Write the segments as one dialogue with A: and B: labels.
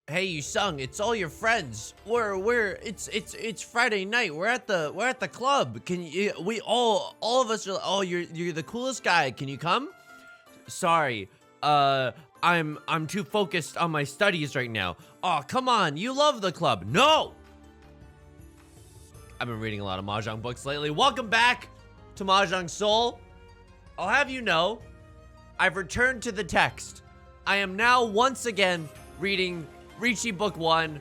A: Hey, Yusong, it's all your friends. It's Friday night. We're at the club. Can you? We all of us are. Oh, you're the coolest guy. Can you come? Sorry. I'm too focused on my studies right now. Oh, come on. You love the club. No. I've been reading a lot of Mahjong books lately. Welcome back to Mahjong Soul. I'll have you know, I've returned to the text. I am now once again reading Riichi Book 1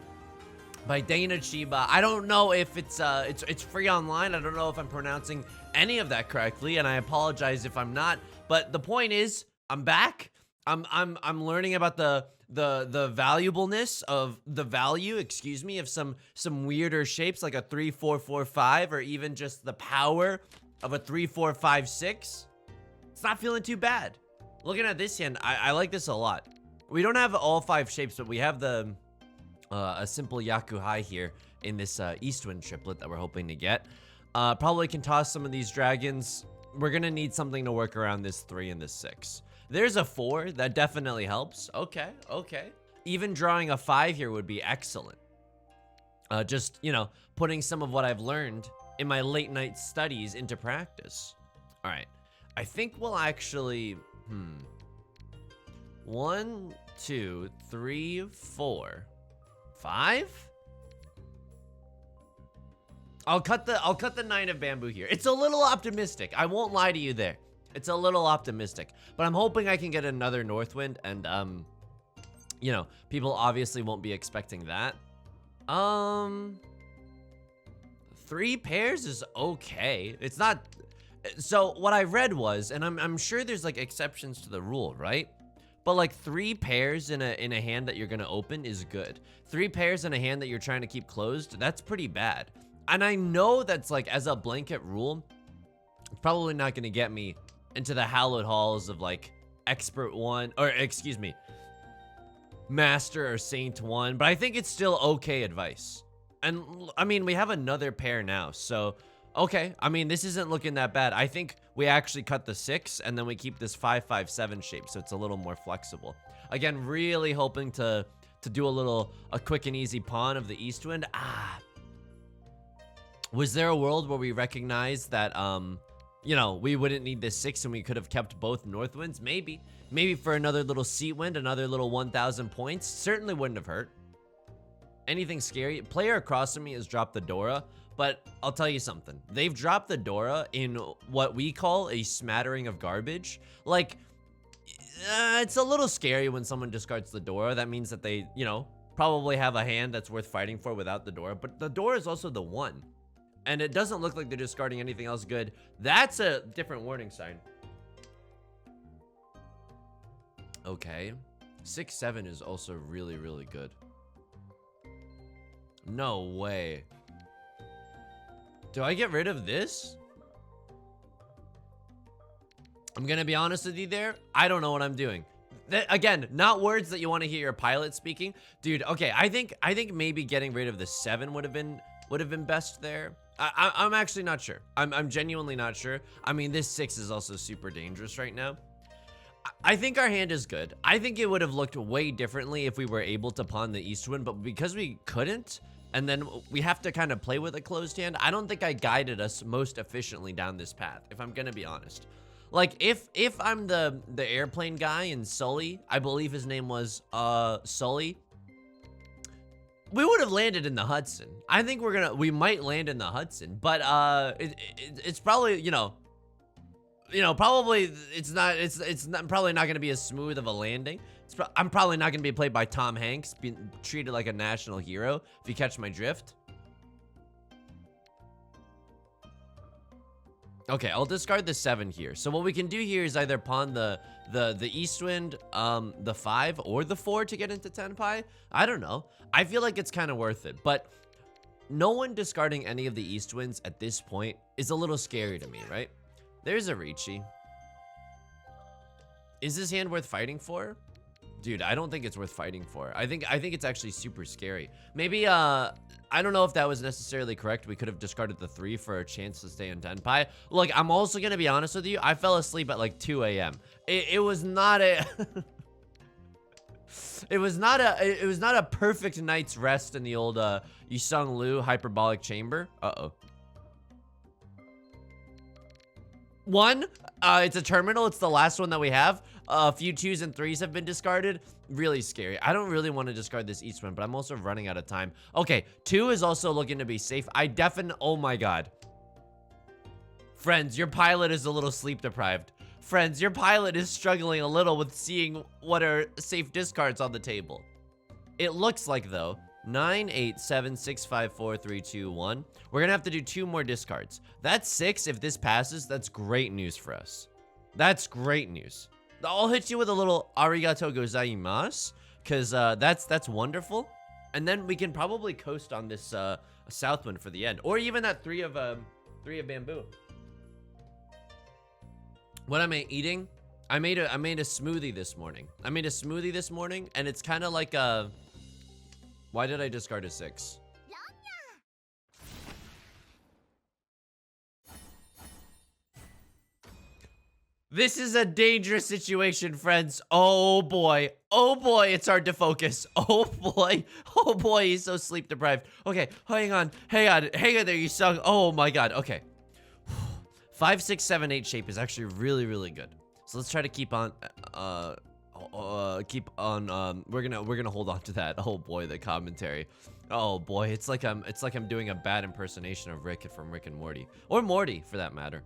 A: by Dana Chiba. I don't know if it's free online. I don't know if I'm pronouncing any of that correctly, and I apologize if I'm not. But the point is, I'm back. I'm learning about the valuableness of the value, excuse me, of some weirder shapes like a 3 4 4 5, or even just the power of a 3 4 5 6. It's not feeling too bad. Looking at this hand, I like this a lot. We don't have all 5 shapes, but we have the a simple Yakuhai here in this Eastwind triplet that we're hoping to get. Probably can toss some of these dragons. We're gonna need something to work around this 3 and this 6. There's a 4 that definitely helps. Okay. Even drawing a 5 here would be excellent. Just, you know, putting some of what I've learned in my late night studies into practice. All right, I think we'll actually 1 2 3 4 5. I'll cut the 9 of bamboo here. It's a little optimistic. I won't lie to you there. It's a little optimistic, but I'm hoping I can get another Northwind, and you know, people obviously won't be expecting that. 3 pairs is okay. It's not. So what I read was, and I'm sure there's like exceptions to the rule, right? But like 3 pairs in a hand that you're gonna open is good. 3 pairs in a hand that you're trying to keep closed, that's pretty bad. And I know that's like, as a blanket rule, it's probably not gonna get me into the hallowed halls of like expert 1, or excuse me, master or saint 1, but I think it's still okay advice. And I mean, we have another pair now, so okay. I mean, this isn't looking that bad. I think we actually cut the 6 and then we keep this 5 5 7 shape, so it's a little more flexible. Again, really hoping to do a quick and easy pawn of the Eastwind. Was there a world where we recognized that you know, we wouldn't need this 6 and we could have kept both Northwinds? Maybe for another little seat wind, another little 1,000 points. Certainly wouldn't have hurt. Anything scary? Player across from me has dropped the Dora, but I'll tell you something. They've dropped the Dora in what we call a smattering of garbage. Like, it's a little scary when someone discards the Dora. That means that they, you know, probably have a hand that's worth fighting for without the Dora. But the Dora is also the 1. And it doesn't look like they're discarding anything else good. That's a different warning sign. Okay. 6 7 is also really, really good. No way. Do I get rid of this? I'm gonna be honest with you there. I don't know what I'm doing. Again, not words that you want to hear your pilot speaking. Dude, okay, I think maybe getting rid of the 7 would have been best there. I'm actually not sure. I'm genuinely not sure. I mean, this 6 is also super dangerous right now. I think our hand is good. I think it would have looked way differently if we were able to pawn the Eastwind, but because we couldn't, and then we have to kind of play with a closed hand, I don't think I guided us most efficiently down this path, if I'm gonna be honest. Like, if I'm the airplane guy in Sully, I believe his name was Sully, we would have landed in the Hudson. I think we might land in the Hudson, but it's probably, probably it's not probably not going to be as smooth of a landing. I'm probably not going to be played by Tom Hanks, being treated like a national hero, if you catch my drift. Okay, I'll discard the 7 here. So what we can do here is either pawn the Eastwind, the 5 or the 4 to get into Tenpai. I don't know. I feel like it's kind of worth it, but no one discarding any of the Eastwinds at this point is a little scary to me, right? There's a Riichi. Is this hand worth fighting for? Dude, I don't think it's worth fighting for. I think it's actually super scary. Maybe, I don't know if that was necessarily correct. We could have discarded the 3 for a chance to stay in Tenpai. Look, I'm also going to be honest with you. I fell asleep at like 2 a.m. It was not a... It was not a perfect night's rest in the old Yusong Liu hyperbolic chamber. Uh-oh. One, it's a terminal. It's the last one that we have. A few 2s and 3s have been discarded. Really scary. I don't really want to discard this Eastman, but I'm also running out of time. Okay, 2 is also looking to be safe. Oh my god. Friends, your pilot is a little sleep deprived. Friends, your pilot is struggling a little with seeing what are safe discards on the table. It looks like, though, 9, 8, 7, 6, 5, 4, 3, 2, 1. We're gonna have to do 2 more discards. That's 6. If this passes, that's great news for us. That's great news. I'll hit you with a little arigato gozaimasu, because that's wonderful. And then we can probably coast on this Southwind for the end, or even that 3 of bamboo. What am I eating? I made a smoothie this morning. And it's kind of like a... Why did I discard a 6? This is a dangerous situation, friends. Oh boy, it's hard to focus. Oh boy, he's so sleep deprived. Okay, hang on there, you suck. Oh my god, okay. 5, 6, 7, 8 shape is actually really good. So let's try to keep on, we're gonna hold on to that. Oh boy, the commentary. Oh boy, it's like I'm doing a bad impersonation of Rick from Rick and Morty, or Morty for that matter.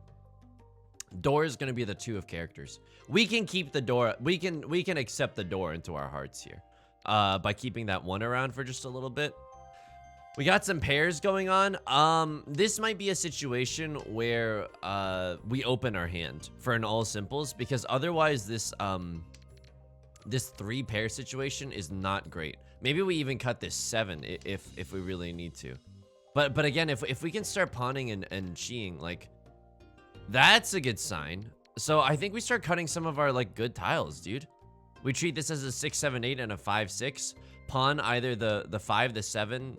A: Door is gonna be the 2 of characters. We can keep the door. We can accept the door into our hearts here, by keeping that 1 around for just a little bit. We got some pairs going on. This might be a situation where we open our hand for an all simples, because otherwise this 3 pair situation is not great. Maybe we even cut this 7 if we really need to. But again, if we can start pawning and cheeing, like, that's a good sign. So I think we start cutting some of our like good tiles, dude. We treat this as a 6, 7, 8 and a 5, 6. Pawn either the 5, the 7,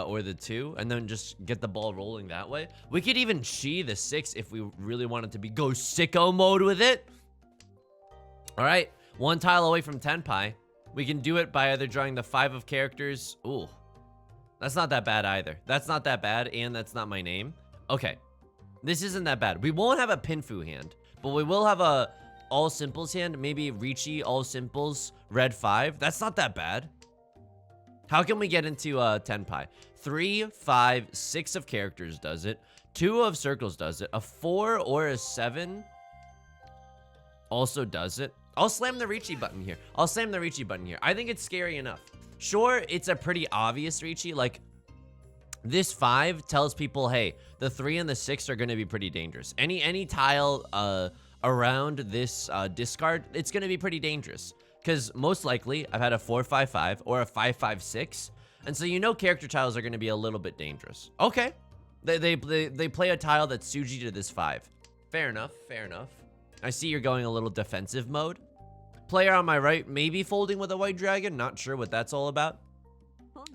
A: or the 2, and then just get the ball rolling that way. We could even chi the 6 if we really wanted to go sicko mode with it. All right, 1 tile away from Tenpai. We can do it by either drawing the 5 of characters. Ooh, that's not that bad either. That's not that bad, and that's not my name. Okay, this isn't that bad. We won't have a Pinfu hand, but we will have a all simples hand. Maybe Riichi all simples red 5. That's not that bad. How can we get into Tenpai? 3, 5, 6 of characters does it. 2 of circles does it. A 4 or a 7 also does it. I'll slam the Riichi button here. I think it's scary enough. Sure, it's a pretty obvious Riichi. Like, this 5 tells people, hey, the 3 and the 6 are going to be pretty dangerous. Any tile around this discard, it's going to be pretty dangerous. Because most likely, I've had a 4, 5, 5 or a 5, 5, 6. And so you know character tiles are going to be a little bit dangerous. Okay. They play a tile that's Suji to this 5. Fair enough. I see you're going a little defensive mode. Player on my right maybe folding with a white dragon. Not sure what that's all about.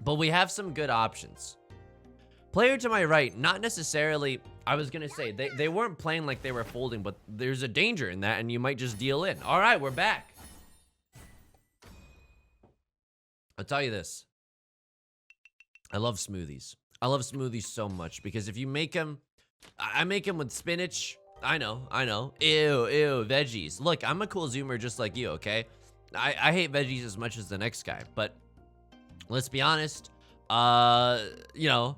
A: But we have some good options. Player to my right, not necessarily, I was going to say, they weren't playing like they were folding, but there's a danger in that, and you might just deal in. All right, we're back. I'll tell you this. I love smoothies. I love smoothies so much because if you make them, I make them with spinach. I know. Ew, veggies. Look, I'm a cool zoomer just like you, okay? I hate veggies as much as the next guy, but let's be honest. You know,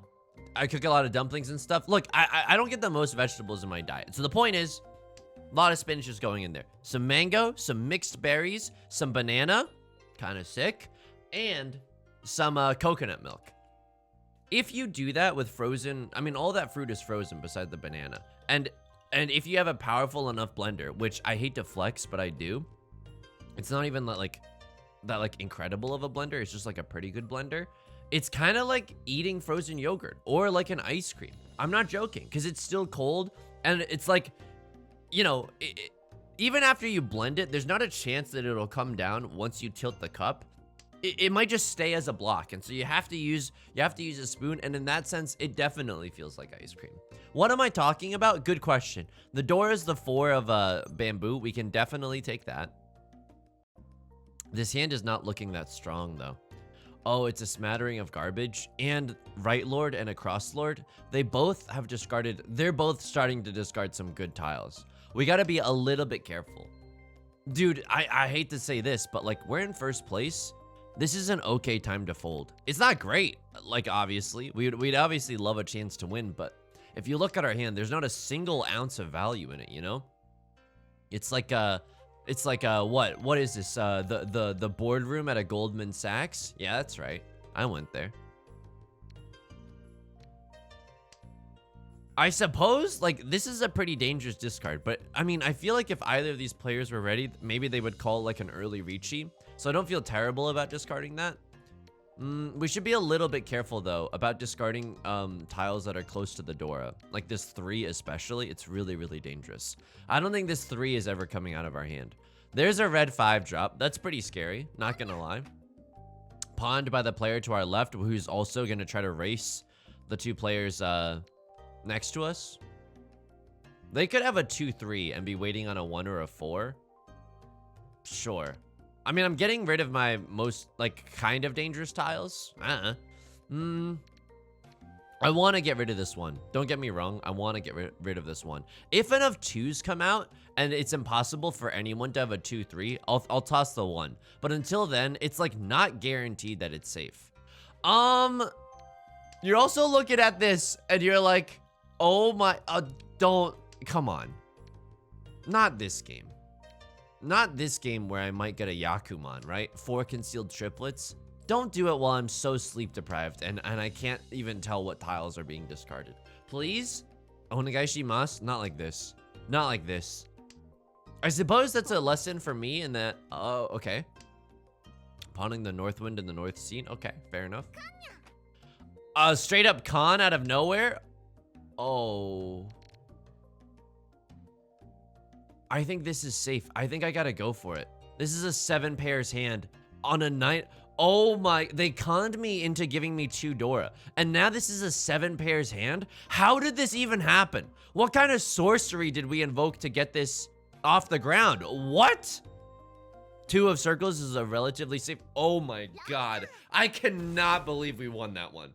A: I cook a lot of dumplings and stuff. Look, I don't get the most vegetables in my diet. So the point is, a lot of spinach is going in there. Some mango, some mixed berries, some banana, kind of sick, and some coconut milk. If you do that with frozen, I mean, all that fruit is frozen beside the banana. And if you have a powerful enough blender, which I hate to flex, but I do. It's not even that incredible of a blender. It's just like a pretty good blender. It's kind of like eating frozen yogurt or like an ice cream. I'm not joking, because it's still cold. And it's like, you know, even after you blend it, there's not a chance that it'll come down once you tilt the cup. It might just stay as a block, and so you have to use a spoon, and in that sense, it definitely feels like ice cream. What am I talking about? Good question. The door is the 4 of bamboo. We can definitely take that. This hand is not looking that strong though. Oh, it's a smattering of garbage. And Right Lord and a Cross Lord, they both have discarded, they're both starting to discard some good tiles. We gotta be a little bit careful. Dude, I hate to say this, but like we're in first place. This is an okay time to fold. It's not great, like obviously. We'd obviously love a chance to win, but if you look at our hand, there's not a single ounce of value in it, you know? It's like what is this? The boardroom at a Goldman Sachs? Yeah, that's right. I went there. I suppose, like, this is a pretty dangerous discard, but I mean, I feel like if either of these players were ready, maybe they would call like an early Riichi. So I don't feel terrible about discarding that. We should be a little bit careful though about discarding tiles that are close to the Dora. Like this 3 especially, it's really, really dangerous. I don't think this 3 is ever coming out of our hand. There's a red 5 drop. That's pretty scary, not gonna lie. Pawned by the player to our left, who's also gonna try to race the 2 players next to us. They could have a 2-3 and be waiting on a 1 or a 4. Sure. I mean, I'm getting rid of my most, like, kind of dangerous tiles. I want to get rid of this one. Don't get me wrong. I want to get rid of this one. If enough 2s come out and it's impossible for anyone to have a 2-3, I'll toss the 1. But until then, it's, like, not guaranteed that it's safe. You're also looking at this and you're like, oh my, come on. Not this game. Not this game where I might get a Yakuman, right? 4 concealed triplets. Don't do it while I'm so sleep deprived and I can't even tell what tiles are being discarded. Please? Onegai shimasu? Not like this. Not like this. I suppose that's a lesson for me in that, oh, okay. Pawning the North Wind and the North Sea. Okay, fair enough. Straight up con out of nowhere? Oh. I think this is safe. I think I gotta go for it. This is a 7 pairs hand on a night. Oh my, they conned me into giving me 2 Dora. And now this is a 7 pairs hand? How did this even happen? What kind of sorcery did we invoke to get this off the ground? What? 2 of circles is a relatively safe. Oh my God. I cannot believe we won that one.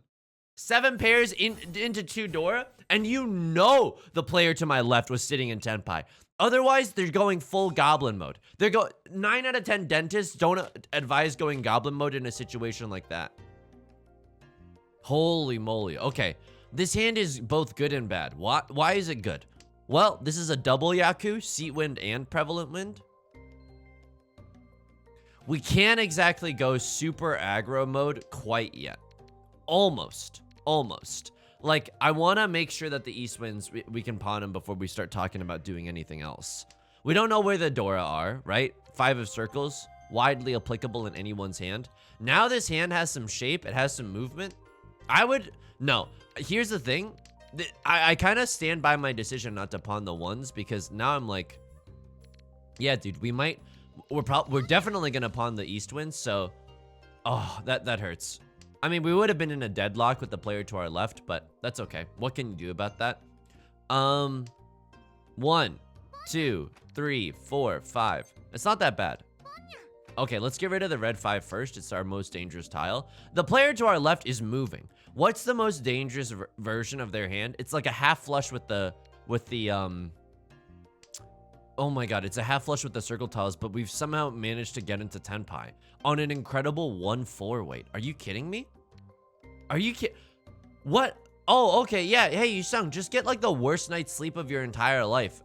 A: 7 pairs into 2 Dora, and you know the player to my left was sitting in Tenpai. Otherwise, they're going full goblin mode. 9 out of 10 dentists don't advise going goblin mode in a situation like that. Holy moly. Okay, this hand is both good and bad. Why is it good? Well, this is a double Yaku, Seat Wind and Prevalent Wind. We can't exactly go super aggro mode quite yet. Almost. Like, I want to make sure that the East Winds, we can pawn them before we start talking about doing anything else. We don't know where the Dora are, right? 5 of circles, widely applicable in anyone's hand. Now this hand has some shape. It has some movement. No. Here's the thing. I kind of stand by my decision not to pawn the 1s because now I'm like, yeah, dude, we're definitely going to pawn the East Winds. So, oh, that hurts. I mean, we would have been in a deadlock with the player to our left, but that's okay. What can you do about that? 1, 2, 3, 4, 5. It's not that bad. Okay, let's get rid of the red 5 first. It's our most dangerous tile. The player to our left is moving. What's the most dangerous version of their hand? It's like a half flush with the oh my God, it's a half flush with the circle tiles, but we've somehow managed to get into Tenpai on an incredible 1-4 weight. Are you kidding me? Are you kidding? What? Oh, okay, yeah. Hey, Yusong, just get like the worst night's sleep of your entire life.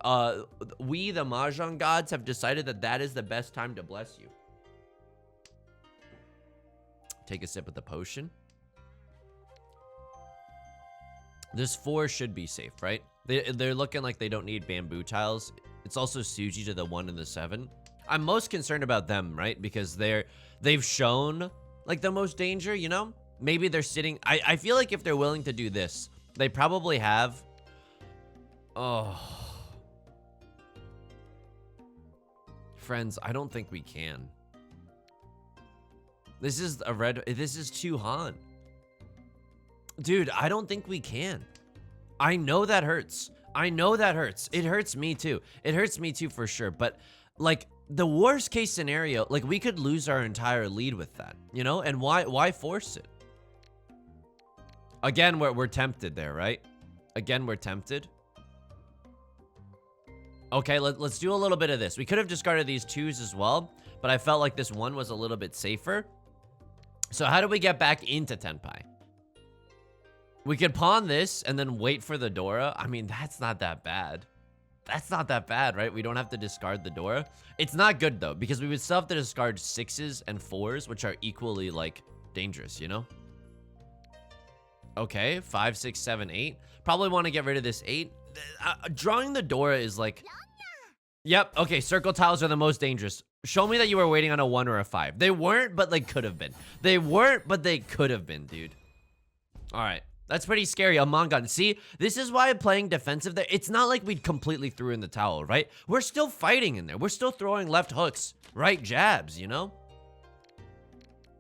A: We, the Mahjong gods, have decided that is the best time to bless you. Take a sip of the potion. This 4 should be safe, right? They're looking like they don't need bamboo tiles. It's also Suji to the 1 and the 7. I'm most concerned about them, right? Because they've shown like the most danger, you know? Maybe they're sitting. I feel like if they're willing to do this, they probably have. Oh. Friends, I don't think we can. This is too Han. Dude, I don't think we can. I know that hurts. I know that hurts. It hurts me too. It hurts me too for sure. But like, the worst case scenario, like we could lose our entire lead with that, you know? And why force it? Again, we're tempted there, right? Again, we're tempted. Okay, let's do a little bit of this. We could have discarded these 2s as well, but I felt like this 1 was a little bit safer. So how do we get back into Tenpai? We could pawn this and then wait for the Dora. I mean, that's not that bad. That's not that bad, right? We don't have to discard the Dora. It's not good, though, because we would still have to discard 6s and 4s, which are equally, like, dangerous, you know? Okay, 5, 6, 7, 8. Probably want to get rid of this 8. Drawing the Dora is like... Yep, okay, circle tiles are the most dangerous. Show me that you were waiting on a 1 or a 5. They weren't, but they could have been. They weren't, but they could have been, dude. All right. That's pretty scary. A Mangan. See, this is why playing defensive there, it's not like we completely threw in the towel, right? We're still fighting in there. We're still throwing left hooks, right jabs, you know?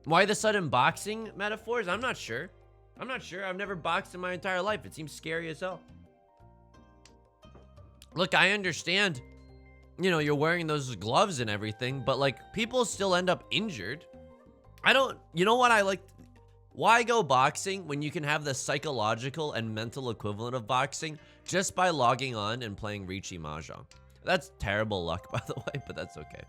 A: Why the sudden boxing metaphors? I'm not sure. I'm not sure. I've never boxed in my entire life. It seems scary as hell. Look, I understand, you know, you're wearing those gloves and everything, but like people still end up injured. You know what I like? Why go boxing when you can have the psychological and mental equivalent of boxing just by logging on and playing Riichi Mahjong? That's terrible luck, by the way, but that's okay.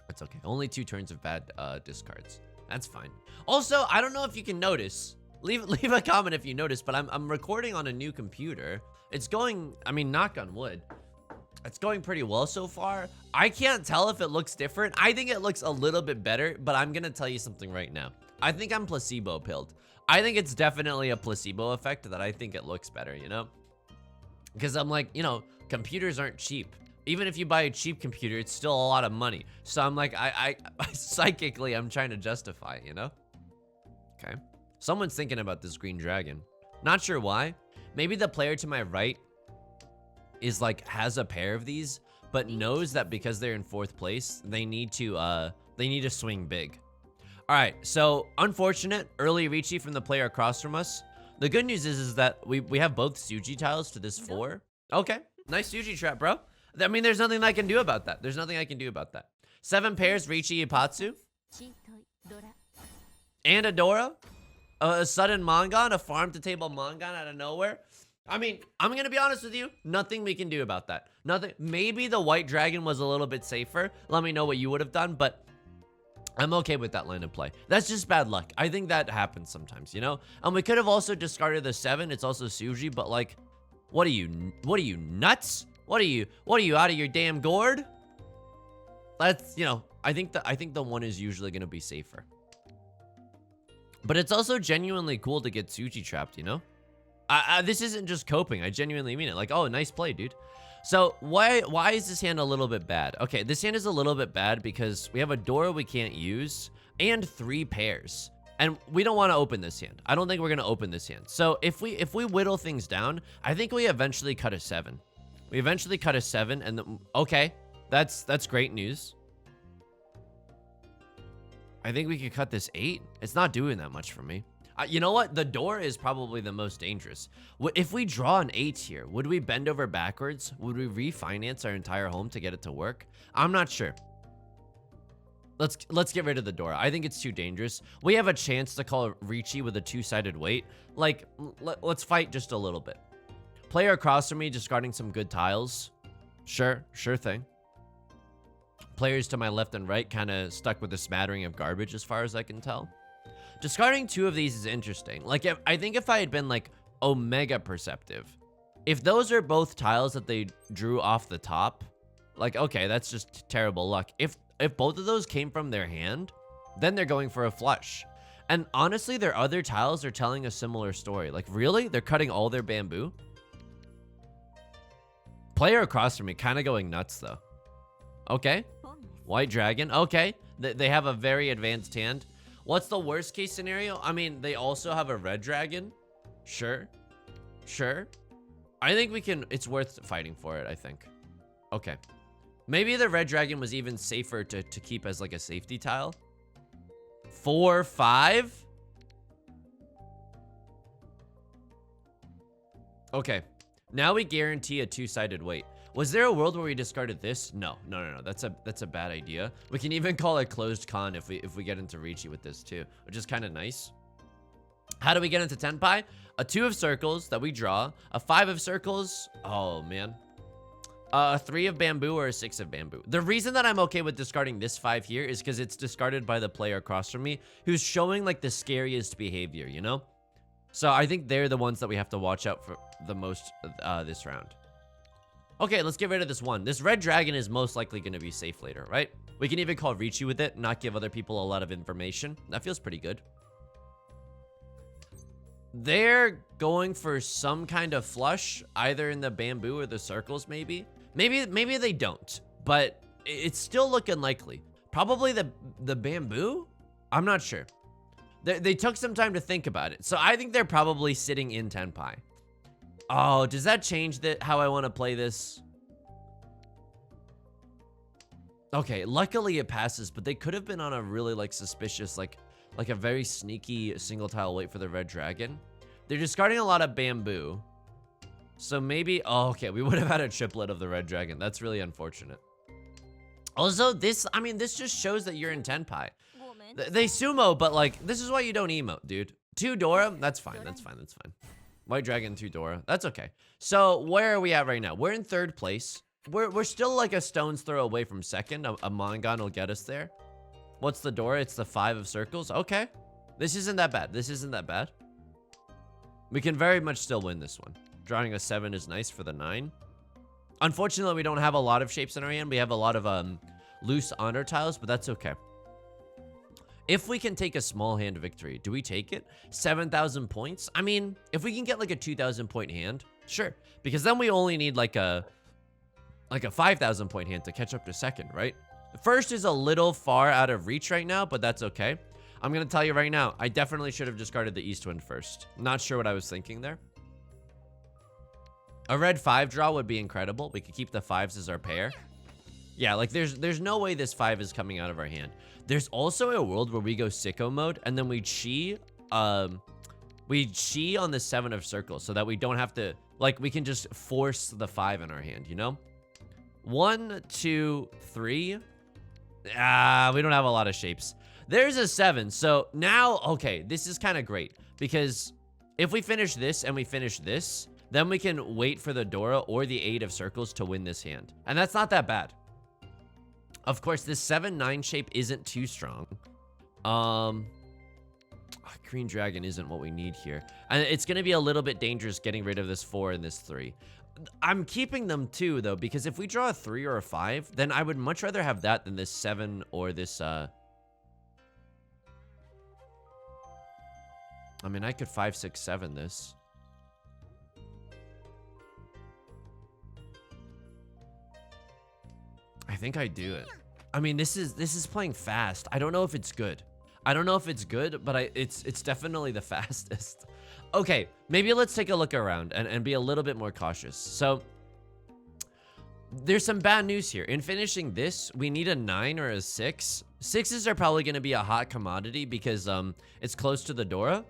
A: That's okay. Only 2 turns of bad discards. That's fine. Also, I don't know if you can notice. Leave a comment if you notice, but I'm recording on a new computer. It's going, I mean, knock on wood. It's going pretty well so far. I can't tell if it looks different. I think it looks a little bit better, but I'm gonna tell you something right now. I think I'm placebo pilled. I think it's definitely a placebo effect that I think it looks better, you know? Because I'm like, you know, computers aren't cheap. Even if you buy a cheap computer, it's still a lot of money. So I'm like, I psychically, I'm trying to justify it, you know? Okay. Someone's thinking about this green dragon. Not sure why. Maybe the player to my right is like, has a pair of these, but knows that because they're in 4th place, they need to swing big. All right, so unfortunate early Riichi from the player across from us. The good news is that we have both Suji tiles to this 4. Okay, nice Suji trap, bro. I mean, there's nothing I can do about that. There's nothing I can do about that. 7 pairs, Riichi Ipatsu. And a Dora. A sudden Mangan, a farm to table Mangan out of nowhere. I mean, I'm going to be honest with you. Nothing we can do about that. Nothing. Maybe the white dragon was a little bit safer. Let me know what you would have done, but I'm okay with that line of play. That's just bad luck. I think that happens sometimes, you know? And we could have also discarded the 7. It's also Suji, but like, what are you nuts? What are you out of your damn gourd? That's, you know, I think the 1 is usually going to be safer. But it's also genuinely cool to get Suji trapped, you know? This isn't just coping. I genuinely mean it. Like, oh, nice play, dude. So why is this hand a little bit bad? Okay, this hand is a little bit bad because we have a Dora we can't use and 3 pairs. And we don't want to open this hand. I don't think we're going to open this hand. So if we whittle things down, I think we eventually cut a 7. We eventually cut a 7 and okay, that's great news. I think we could cut this 8. It's not doing that much for me. You know what? The door is probably the most dangerous. If we draw an 8 here, would we bend over backwards? Would we refinance our entire home to get it to work? I'm not sure. Let's get rid of the door. I think it's too dangerous. We have a chance to call Riichi with a 2-sided weight. Like, let's fight just a little bit. Player across from me discarding some good tiles. Sure thing. Players to my left and right kind of stuck with a smattering of garbage as far as I can tell. Discarding 2 of these is interesting. Like, I think if I had been like Omega Perceptive, if those are both tiles that they drew off the top, like, okay, that's just terrible luck. If both of those came from their hand, then they're going for a flush. And honestly, their other tiles are telling a similar story. Like, really? They're cutting all their bamboo? Player across from me kind of going nuts, though. Okay. White dragon. Okay. They have a very advanced hand. What's the worst case scenario? I mean, they also have a red dragon. Sure. I think we can, it's worth fighting for it, I think. Okay. Maybe the red dragon was even safer to keep as like a safety tile. 4, 5. Okay. Now we guarantee a 2-sided weight. Was there a world where we discarded this? No. That's a bad idea. We can even call it closed con if we get into Riichi with this too, which is kind of nice. How do we get into Tenpai? A 2 of circles that we draw, a 5 of circles. Oh man. A 3 of bamboo or a 6 of bamboo. The reason that I'm okay with discarding this 5 here is because it's discarded by the player across from me who's showing like the scariest behavior, you know? So I think they're the ones that we have to watch out for the most this round. Okay, let's get rid of this 1. This red dragon is most likely going to be safe later, right? We can even call Riichi with it, not give other people a lot of information. That feels pretty good. They're going for some kind of flush, either in the bamboo or the circles, maybe. Maybe they don't, but it's still looking likely. Probably the bamboo? I'm not sure. They took some time to think about it, so I think they're probably sitting in Tenpai. Oh, does that change how I want to play this? Okay, luckily it passes, but they could have been on a really like suspicious, like a very sneaky single tile wait for the red dragon. They're discarding a lot of bamboo. So maybe, oh, okay, we would have had a triplet of the red dragon. That's really unfortunate. Also, this just shows that you're in Tenpai. They sumo, but like, this is why you don't emote, dude. 2 Dora, that's fine. White dragon, 2 Dora, that's okay. So where are we at right now? We're in 3rd place. We're still like a stone's throw away from 2nd. A Mongon will get us there. What's the Dora? It's the 5 of circles. Okay, this isn't that bad. We can very much still win this one. Drawing a 7 is nice for the 9. Unfortunately, we don't have a lot of shapes in our hand. We have a lot of loose honor tiles, but that's okay. If we can take a small hand victory, do we take it? 7,000 points? I mean, if we can get like a 2,000 point hand, sure. Because then we only need like a 5,000 point hand to catch up to 2nd, right? First is a little far out of reach right now, but that's okay. I'm going to tell you right now, I definitely should have discarded the East Wind first. Not sure what I was thinking there. A red 5 draw would be incredible. We could keep the 5s as our pair. Yeah, like there's no way this 5 is coming out of our hand. There's also a world where we go sicko mode and then we chi on the 7 of circles so that we don't have to, like, we can just force the 5 in our hand, you know? 1, 2, 3. We don't have a lot of shapes. There's a 7. So now, okay, this is kind of great because if we finish this and we finish this, then we can wait for the Dora or the 8 of circles to win this hand. And that's not that bad. Of course, this 7-9 shape isn't too strong. Green dragon isn't what we need here. And it's going to be a little bit dangerous getting rid of this 4 and this 3. I'm keeping them too, though, because if we draw a 3 or a 5, then I would much rather have that than this 7 or this, I mean, I could 5, 6, 7 this. I think I do it. I mean, this is playing fast. I don't know if it's good. But it's definitely the fastest. Okay, maybe let's take a look around and be a little bit more cautious. So there's some bad news here. In finishing this, we need a 9 or a 6. 6s are probably going to be a hot commodity because it's close to the Dora.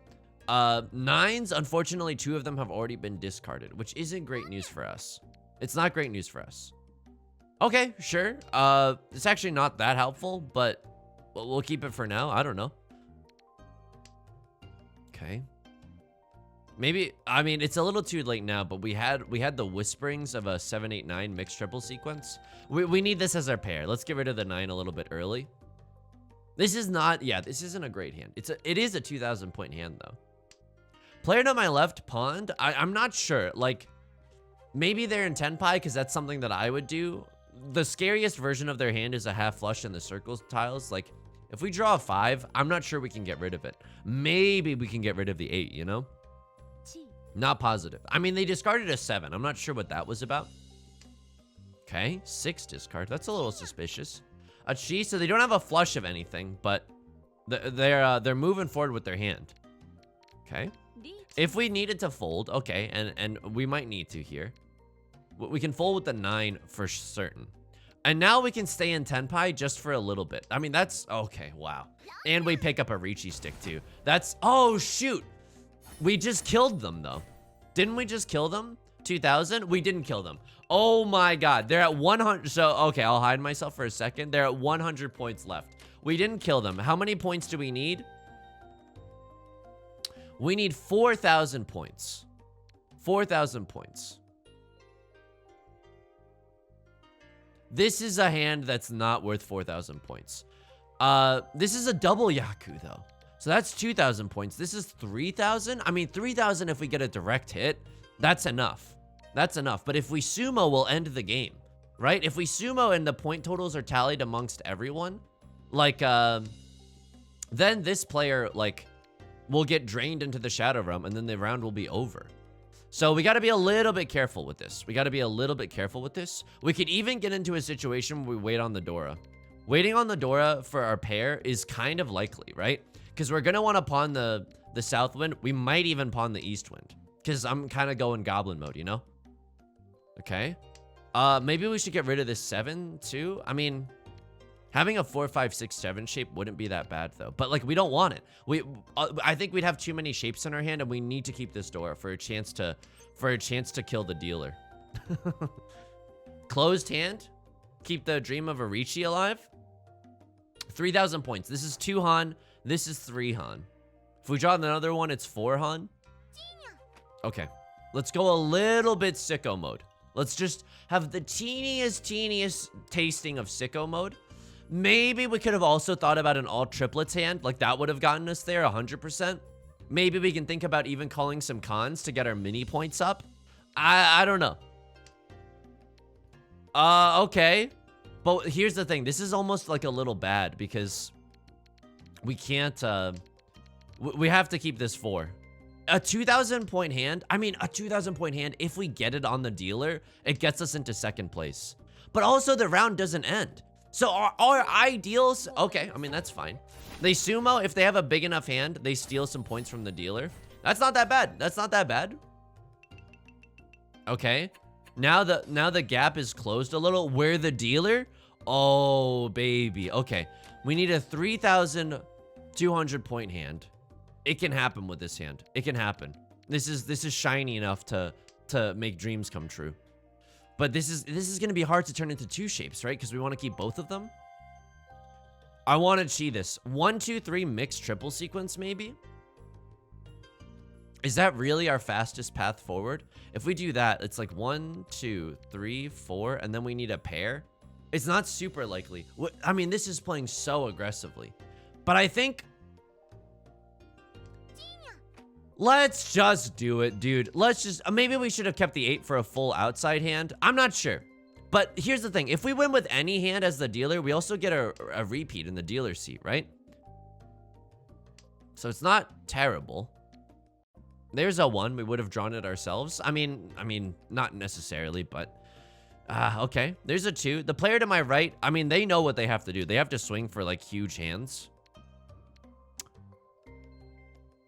A: 9s, unfortunately, 2 of them have already been discarded, which isn't great news for us. It's not great news for us. Okay, sure. It's actually not that helpful, but we'll keep it for now. I don't know. Okay. Maybe, I mean, it's a little too late now, but we had the whisperings of a 7-8-9 mixed triple sequence. We need this as our pair. Let's get rid of the 9 a little bit early. This is not, yeah, this isn't a great hand. It is a 2,000 point hand though. Player to my left pawned. I'm not sure. Like, maybe they're in Tenpai because that's something that I would do. The scariest version of their hand is a half flush in the circles tiles. Like, if we draw a 5, I'm not sure we can get rid of it. Maybe we can get rid of the 8, you know? Not positive. I mean, they discarded a 7. I'm not sure what that was about. Okay, 6 discard. That's a little suspicious. A chi, so they don't have a flush of anything, but they're moving forward with their hand. Okay. If we needed to fold, okay, and we might need to here. We can fold with the 9 for certain. And now we can stay in Tenpai just for a little bit. I mean, that's, okay, wow. And we pick up a Riichi stick too. That's, oh shoot. We just killed them though. Didn't we just kill them? 2,000. We didn't kill them. Oh my god. They're at 100. So, okay, I'll hide myself for a second. They're at 100 points left. We didn't kill them. How many points do we need? We need 4,000 points. 4,000 points. This is a hand that's not worth 4,000 points. This is a double Yaku, though. So that's 2,000 points. This is 3,000. I mean, 3,000 if we get a direct hit. That's enough. That's enough. But if we sumo, we'll end the game, right? If we sumo and the point totals are tallied amongst everyone, like, then this player, like, will get drained into the Shadow Realm, and then the round will be over. So we got to be a little bit careful with this. We got to be a little bit careful with this. We could even get into a situation where we wait on the Dora. Waiting on the Dora for our pair is kind of likely, right? Because we're going to want to pawn the South Wind. We might even pawn the East Wind. Because I'm kind of going Goblin mode, you know? Okay. Maybe we should get rid of this 7 too. I mean, having a 4, 5, 6, 7 shape wouldn't be that bad though. But like, we don't want it. I think we'd have too many shapes in our hand, and we need to keep this Dora for a chance to kill the dealer. Closed hand. Keep the dream of a Riichi alive. 3,000 points. This is 2 Han. This is 3 Han. If we draw another one, it's 4 Han. Okay, let's go a little bit sicko mode. Let's just have the teeniest tasting of sicko mode. Maybe we could have also thought about an all triplets hand. Like, that would have gotten us there 100%. Maybe we can think about even calling some cons to get our mini points up. I don't know. Okay. But here's the thing. This is almost like a little bad because we can't, we have to keep this 4. A 2,000 point hand, I mean, a 2,000 point hand, if we get it on the dealer, it gets us into 2nd place. But also the round doesn't end. So our ideals, okay, I mean, that's fine. They sumo, if they have a big enough hand, they steal some points from the dealer. That's not that bad. That's not that bad. Okay. Now the gap is closed a little. We're the dealer. Oh, baby. Okay. We need a 3,200 point hand. It can happen with this hand. It can happen. This is shiny enough to make dreams come true. But this is gonna be hard to turn into 2 shapes, right? Because we want to keep both of them. I want to see this 1, 2, 3 mixed triple sequence, maybe. Is that really our fastest path forward? If we do that, it's like 1, 2, 3, 4, and then we need a pair. It's not super likely. I mean, this is playing so aggressively, but I think. Let's just do it, dude. Let's just, maybe we should have kept the 8 for a full outside hand. I'm not sure. But here's the thing. If we win with any hand as the dealer, we also get a repeat in the dealer seat, right? So it's not terrible. There's a 1. We would have drawn it ourselves. I mean, not necessarily, but okay. There's a 2. The player to my right, I mean, they know what they have to do. They have to swing for like huge hands.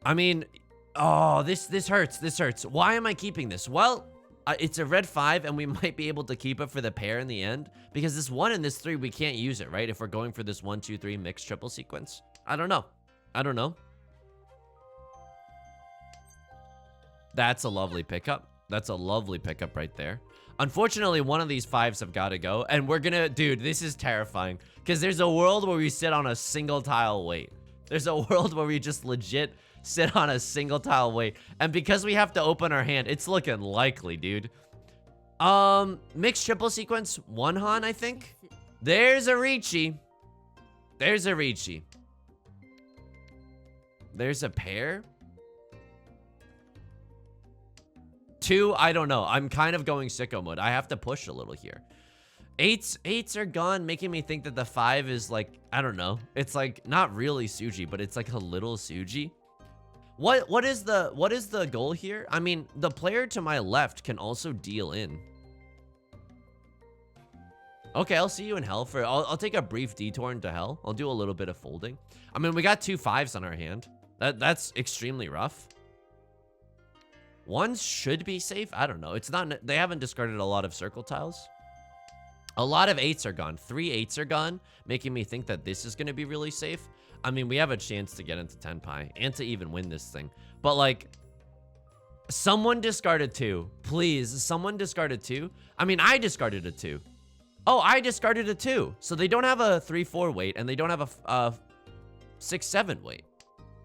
A: I mean, oh, this hurts. This hurts. Why am I keeping this? Well, it's a red 5, and we might be able to keep it for the pair in the end, because this 1 and this 3, we can't use it, right? If we're going for this 1, 2, 3 mixed triple sequence. I don't know. I don't know. That's a lovely pickup. That's a lovely pickup right there. Unfortunately, one of these 5s have got to go, and we're gonna, dude, this is terrifying, because there's a world where we sit on a single tile wait. There's a world where we just legit sit on a single tile wait, and because we have to open our hand, it's looking likely, dude. Mixed triple sequence, 1 Han, I think. There's a Riichi. There's a Riichi. There's a pair. 2, I don't know. I'm kind of going sicko mode. I have to push a little here. 8s are gone, making me think that the 5 is like, I don't know. It's like not really Suji, but it's like a little Suji. What is the goal here? I mean, the player to my left can also deal in. Okay, I'll see you in hell for. I'll take a brief detour into hell. I'll do a little bit of folding. I mean, we got 2 5s on our hand. That's extremely rough. 1s should be safe. I don't know. It's not. They haven't discarded a lot of circle tiles. A lot of 8s are gone. 3 8s are gone, making me think that this is going to be really safe. I mean, we have a chance to get into 10 pi and to even win this thing. But like, Someone discarded 2. Please, someone discarded 2. I mean, I discarded a 2. Oh, I discarded a 2. So they don't have a 3-4 weight, and they don't have a 6-7 weight.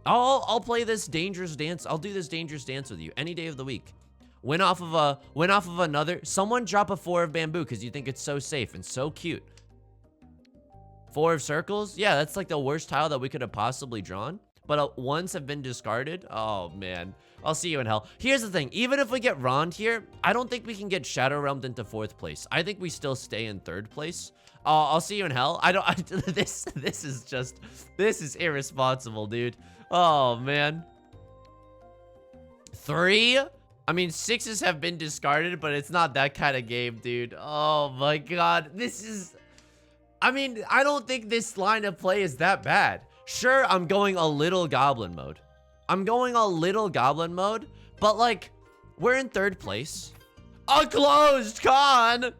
A: I'll play this dangerous dance. I'll do this dangerous dance with you any day of the week. Win off of another. Someone drop a 4 of bamboo because you think it's so safe and so cute. 4 of circles? Yeah, that's like the worst tile that we could have possibly drawn. But ones have been discarded. Oh, man. I'll see you in hell. Here's the thing. Even if we get Rond here, I don't think we can get Shadow Realmed into 4th place. I think we still stay in 3rd place. I'll see you in hell. This is irresponsible, dude. Oh, man. 3? I mean, 6s have been discarded, but it's not that kind of game, dude. Oh, my God. This is... I mean, I don't think this line of play is that bad. Sure, I'm going a little goblin mode. But like, we're in 3rd place. A closed con!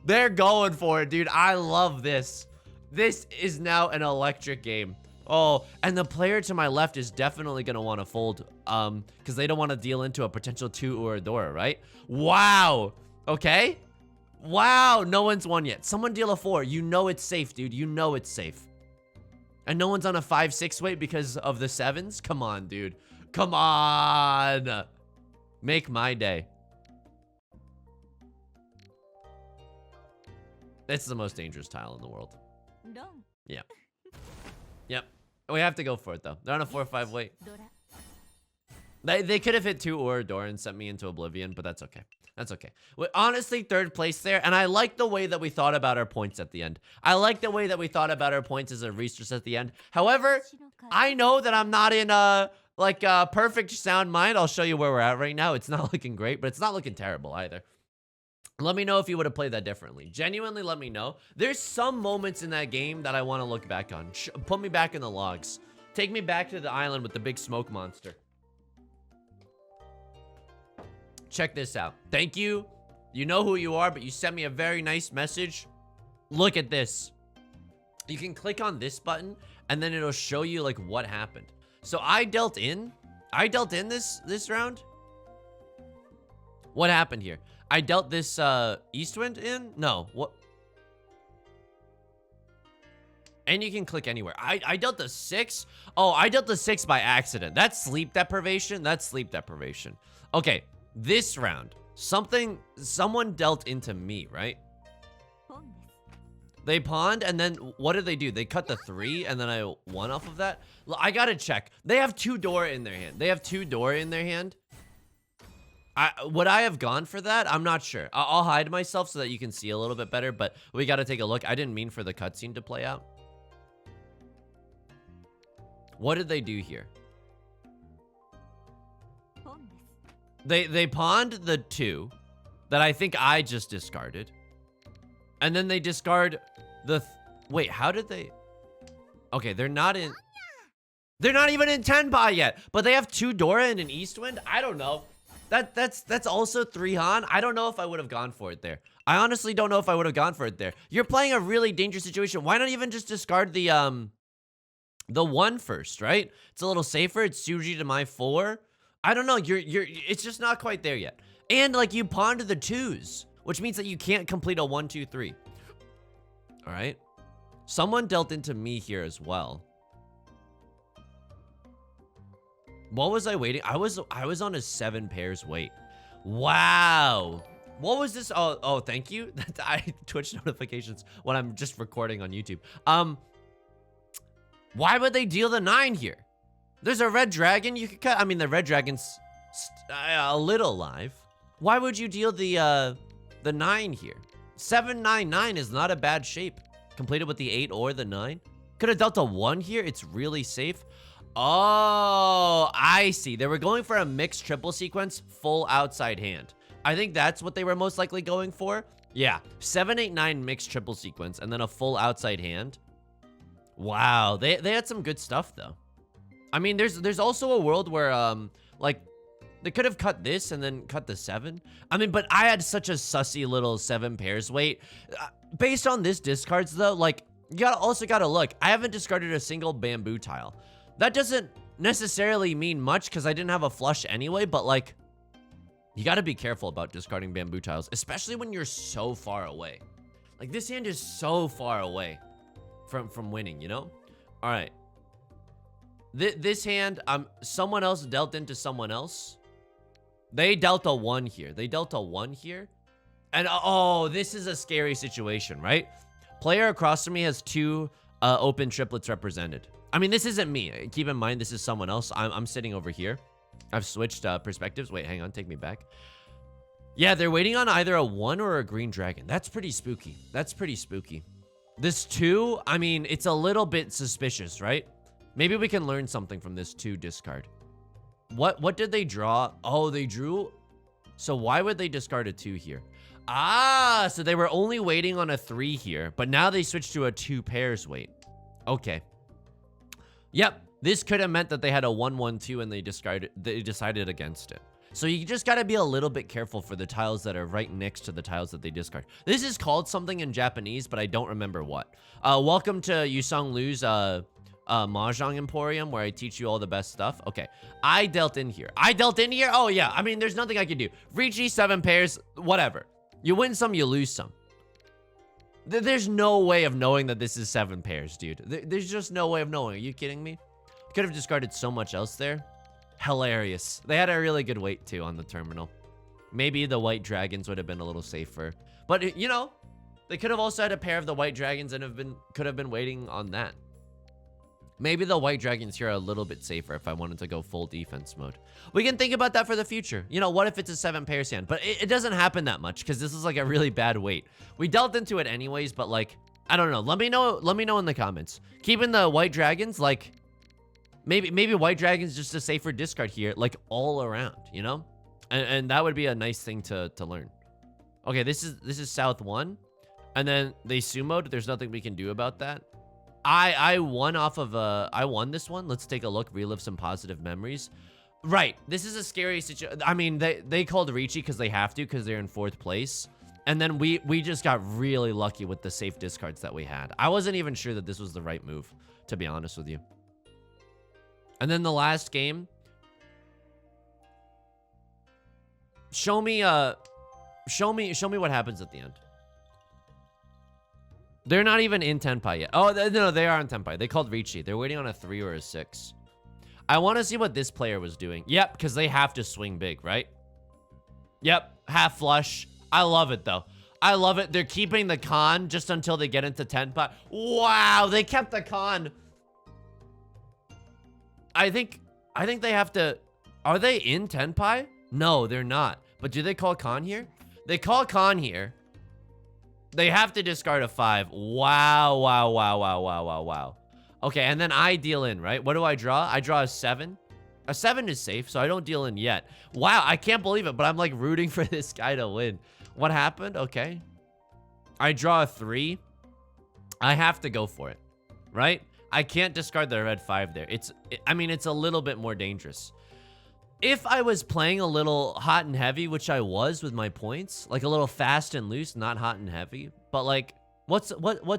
A: They're going for it, dude. I love this. This is now an electric game. Oh, and the player to my left is definitely gonna want to fold, because they don't want to deal into a potential 2 or a Dora, right? Wow. Okay. Wow, no one's won yet. Someone deal a 4. You know it's safe, dude. You know it's safe. And no one's on a 5-6 weight because of the 7s? Come on, dude. Come on. Make my day. It's the most dangerous tile in the world.
B: No.
A: Yeah. Yep. We have to go for it, though. They're on a 4-5 weight. They could have hit 2 or a door and sent me into oblivion, but that's okay. That's okay. Honestly, 3rd place there, and I like the way that we thought about our points at the end. I like the way that we thought about our points as a resource at the end. However, I know that I'm not in a perfect sound mind. I'll show you where we're at right now. It's not looking great, but it's not looking terrible either. Let me know if you would have played that differently. Genuinely, let me know. There's some moments in that game that I want to look back on. Put me back in the logs. Take me back to the island with the big smoke monster. Check this out. Thank you. You know who you are, but you sent me a very nice message. Look at this. You can click on this button, and then it'll show you like what happened. So I dealt in this round. What happened here? I dealt this Eastwind in? No. What? And you can click anywhere. I dealt the 6. Oh, I dealt the 6 by accident. That's sleep deprivation. That's sleep deprivation. Okay. This round, someone dealt into me, right? They pawned, and then what did they do? They cut the 3, and then I won off of that? I gotta check. They have 2 Dora in their hand. Would I have gone for that? I'm not sure. I'll hide myself so that you can see a little bit better, but we gotta take a look. I didn't mean for the cutscene to play out. What did they do here? They pawned the 2 that I think I just discarded. And then they discard the... Wait, how did they... Okay, they're not even in 10 pie yet. But they have 2 Dora and an Eastwind? I don't know. That's also 3 Han. I don't know if I would have gone for it there. I honestly don't know if I would have gone for it there. You're playing a really dangerous situation. Why not even just discard the 1 first, right? It's a little safer. It's Suji to my 4. I don't know, it's just not quite there yet. And like you pawned the 2s, which means that you can't complete a 1, 2, 3. All right. Someone dealt into me here as well. What was I waiting? I was on a 7 pairs wait. Wow. What was this? Oh, thank you. I Twitch notifications when I'm just recording on YouTube. Why would they deal the 9 here? There's a red dragon you could cut. I mean, the red dragon's a little alive. Why would you deal the 9 here? 799 is not a bad shape. Completed with the 8 or the 9. Could have dealt a 1 here. It's really safe. Oh, I see. They were going for a mixed triple sequence, full outside hand. I think that's what they were most likely going for. Yeah, 789 mixed triple sequence and then a full outside hand. Wow, they had some good stuff though. I mean, there's also a world where like they could have cut this and then cut the 7. I mean, but I had such a sussy little 7 pairs weight. Based on this discards though, like you also gotta look. I haven't discarded a single bamboo tile. That doesn't necessarily mean much because I didn't have a flush anyway, but like You got to be careful about discarding bamboo tiles, especially when you're so far away. Like, this hand is so far away from winning, you know? All right. This hand, someone else dealt into someone else. They dealt a 1 here. They dealt a 1 here. And, oh, this is a scary situation, right? Player across from me has 2 open triplets represented. I mean, this isn't me. Keep in mind, this is someone else. I'm sitting over here. I've switched perspectives. Wait, hang on. Take me back. Yeah, they're waiting on either a 1 or a green dragon. That's pretty spooky. That's pretty spooky. This 2, I mean, it's a little bit suspicious, right? Maybe we can learn something from this 2 discard. What did they draw? Oh, they drew. So why would they discard a 2 here? Ah, so they were only waiting on a 3 here, but now they switched to a 2 pairs wait. Okay. Yep, this could have meant that they had a 1-1-2 and they decided against it. So you just got to be a little bit careful for the tiles that are right next to the tiles that they discard. This is called something in Japanese, but I don't remember what. Welcome to Yusong Liu's Mahjong Emporium, where I teach you all the best stuff. Okay, I dealt in here. I dealt in here? Oh, yeah. I mean, there's nothing I can do. Riichi, 7 pairs, whatever. You win some, you lose some. There's no way of knowing that this is 7 pairs, dude. There's just no way of knowing. Are you kidding me? Could have discarded so much else there. Hilarious. They had a really good weight, too, on the terminal. Maybe the white dragons would have been a little safer. But, you know, they could have also had a pair of the white dragons and could have been waiting on that. Maybe the white dragons here are a little bit safer if I wanted to go full defense mode. We can think about that for the future. You know, what if it's a 7 pairs hand? But it doesn't happen that much because this is like a really bad weight. We dealt into it anyways, but like, I don't know. Let me know in the comments. Keeping the white dragons, like, maybe white dragons just a safer discard here, like all around, you know? And that would be a nice thing to learn. Okay, this is South 1. And then they sumoed. There's nothing we can do about that. I won off of I won this one. Let's take a look, relive some positive memories. Right, this is a scary situation. I mean, they called Riichi because they have to, because they're in 4th place. And then we just got really lucky with the safe discards that we had. I wasn't even sure that this was the right move, to be honest with you. And then the last game. Show me what happens at the end. They're not even in Tenpai yet. Oh, no, they are on Tenpai. They called Riichi. They're waiting on a 3 or a 6. I want to see what this player was doing. Yep, because they have to swing big, right? Yep, half flush. I love it, though. I love it. They're keeping the con just until they get into Tenpai. Wow, they kept the con. I think they have to... Are they in Tenpai? No, they're not. But do they call con here? They call con here. They have to discard a 5. Wow, wow, wow, wow, wow, wow, wow. Okay, and then I deal in, right? What do I draw? I draw a 7. A 7 is safe, so I don't deal in yet. Wow, I can't believe it, but I'm like rooting for this guy to win. What happened? Okay. I draw a 3. I have to go for it, right? I can't discard the red 5 there. I mean, it's a little bit more dangerous. If I was playing a little hot and heavy, which I was with my points, like a little fast and loose, not hot and heavy, but like, what's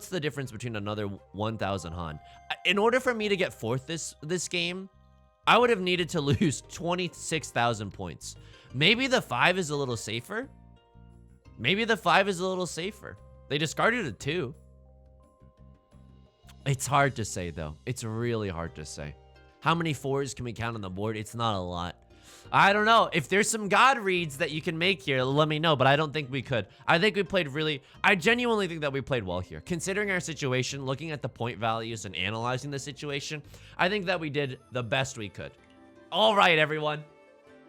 A: the difference between another 1,000 Han? In order for me to get 4th this game, I would have needed to lose 26,000 points. Maybe the 5 is a little safer. Maybe the 5 is a little safer. They discarded a 2. It's hard to say, though. It's really hard to say. How many 4s can we count on the board? It's not a lot. I don't know. If there's some God reads that you can make here, let me know, but I don't think we could. I think we played I genuinely think that we played well here. Considering our situation, looking at the point values and analyzing the situation, I think that we did the best we could. All right, everyone.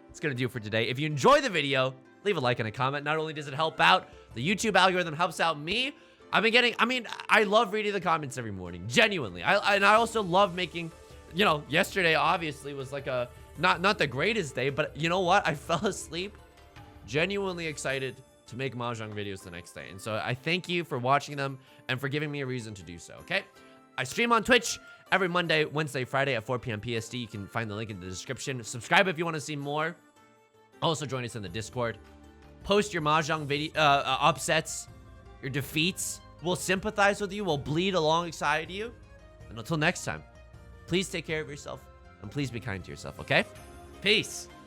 A: That's going to do it for today. If you enjoy the video, leave a like and a comment. Not only does it help out, the YouTube algorithm helps out me. I love reading the comments every morning. Genuinely. And I also love making, you know, yesterday obviously was like a, not the greatest day, but you know what? I fell asleep genuinely excited to make Mahjong videos the next day. And so I thank you for watching them and for giving me a reason to do so, okay? I stream on Twitch every Monday, Wednesday, Friday at 4 p.m. PST. You can find the link in the description. Subscribe if you want to see more. Also join us in the Discord. Post your Mahjong video upsets, your defeats. We'll sympathize with you. We'll bleed alongside you. And until next time, please take care of yourself. And please be kind to yourself, okay? Peace.